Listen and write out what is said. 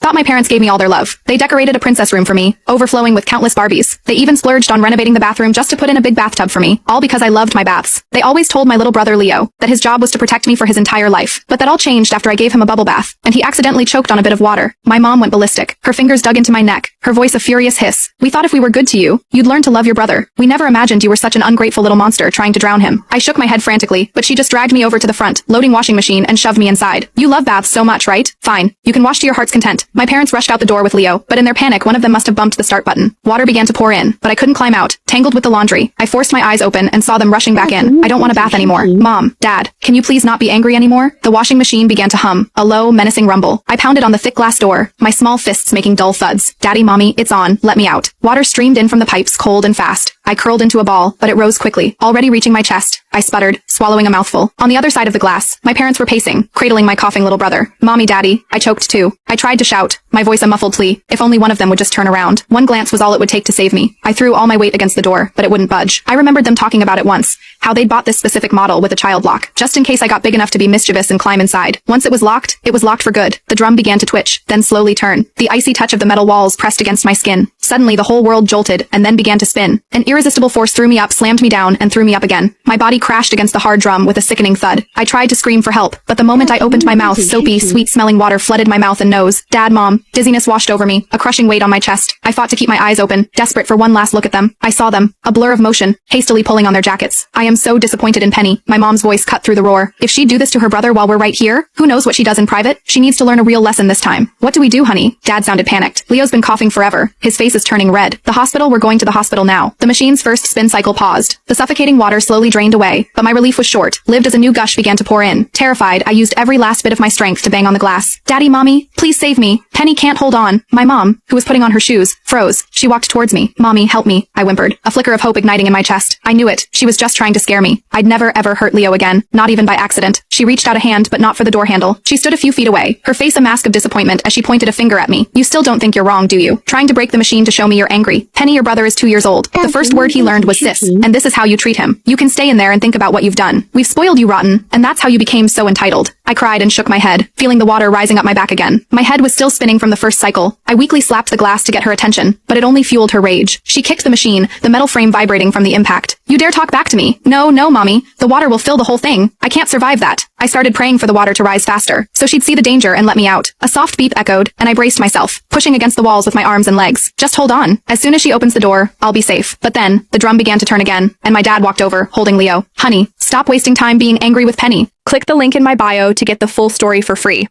Thought my parents gave me all their love. They decorated a princess room for me, overflowing with countless Barbies. They even splurged on renovating the bathroom just to put in a big bathtub for me, all because I loved my baths. They always told my little brother Leo that his job was to protect me for his entire life. But that all changed after I gave him a bubble bath, and he accidentally choked on a bit of water. My mom went ballistic. Her fingers dug into my neck, her voice a furious hiss. We thought if we were good to you, you'd learn to love your brother. We never imagined you were such an ungrateful little monster trying to drown him. I shook my head frantically, but she just dragged me over to the front, loading washing machine, and shoved me inside. You love baths so much, right? Fine. You can wash to your heart's content. My parents rushed out the door with Leo, but in their panic one of them must have bumped the start button. Water began to pour in, but I couldn't climb out, tangled with the laundry. I forced my eyes open and saw them rushing back in. I don't want a bath anymore. Mom, Dad, can you please not be angry anymore? The washing machine began to hum, a low, menacing rumble. I pounded on the thick glass door, my small fists making dull thuds. Daddy, Mommy, it's on, let me out. Water streamed in from the pipes, cold and fast. I curled into a ball, but it rose quickly, already reaching my chest. I sputtered, swallowing a mouthful. On the other side of the glass, my parents were pacing, cradling my coughing little brother. Mommy, Daddy, I choked too. I tried to shout, my voice a muffled plea. If only one of them would just turn around. One glance was all it would take to save me. I threw all my weight against the door, but it wouldn't budge. I remembered them talking about it once, how they'd bought this specific model with a child lock, just in case I got big enough to be mischievous and climb inside. Once it was locked for good. The drum began to twitch, then slowly turn. The icy touch of the metal walls pressed against my skin. Suddenly the whole world jolted, and then began to spin. An irresistible force threw me up, slammed me down, and threw me up again. My body crashed against the hard drum with a sickening thud. I tried to scream for help, but the moment I opened my mouth, soapy, sweet-smelling water flooded my mouth and nose. Dad, Mom, dizziness washed over me, a crushing weight on my chest. I fought to keep my eyes open, desperate for one last look at them. I saw them, a blur of motion, hastily pulling on their jackets. I am so disappointed in Penny. My mom's voice cut through the roar. If she'd do this to her brother while we're right here, who knows what she does in private? She needs to learn a real lesson this time. What do we do, honey? Dad sounded panicked. Leo's been coughing forever. His face is turning red. The hospital, we're going to the hospital now. The machine's first spin cycle paused. The suffocating water slowly drained away, but my relief was short, lived as a new gush began to pour in. Terrified, I used every last bit of my strength to bang on the glass. Daddy, Mommy, please save me. Penny can't hold on. My mom, who was putting on her shoes, froze. She walked towards me. Mommy, help me, I whimpered, a flicker of hope igniting in my chest. I knew it. She was just trying to scare me. I'd never ever hurt Leo again, not even by accident. She reached out a hand, but not for the door handle. She stood a few feet away, her face a mask of disappointment as she pointed a finger at me. You still don't think you're wrong, do you? Trying to break the machine to show me you're angry. Penny, your brother is 2 years old. The first word he learned was sis, and this is how you treat him. You can stay in there and think about what you've done. We've spoiled you rotten, and that's how you became so entitled. I cried and shook my head, feeling the water rising up my back again. My head was still spinning from the first cycle. I weakly slapped the glass to get her attention, but it only fueled her rage. She kicked the machine, the metal frame vibrating from the impact. You dare talk back to me? No, no, Mommy. The water will fill the whole thing. I can't survive that. I started praying for the water to rise faster, so she'd see the danger and let me out. A soft beep echoed, and I braced myself, pushing against the walls with my arms and legs. Just hold on. As soon as she opens the door, I'll be safe. But then, the drum began to turn again, and my dad walked over, holding Leo. Honey, stop wasting time being angry with Penny. Click the link in my bio to get the full story for free.